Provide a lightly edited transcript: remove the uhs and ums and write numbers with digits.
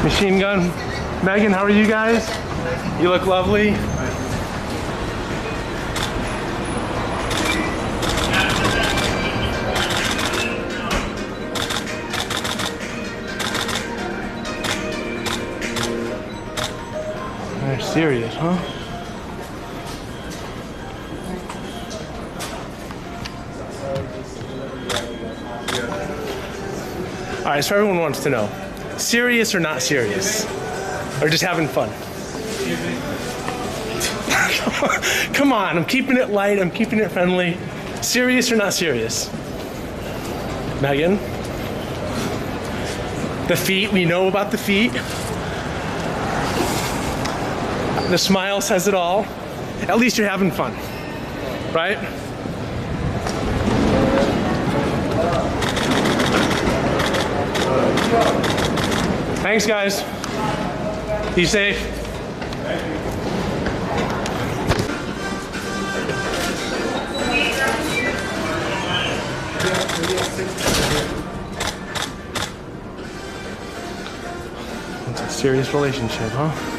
Machine Gun. Megan, how are you guys? You look lovely. They're serious, huh? All right, so everyone wants to know, serious or not serious? Or just having fun? Come on, I'm keeping it light, I'm keeping it friendly. Serious or not serious? Megan? The feet, we know about the feet. The smile says it all. At least you're having fun, right? Thanks, guys. Be safe. It's a serious relationship, huh?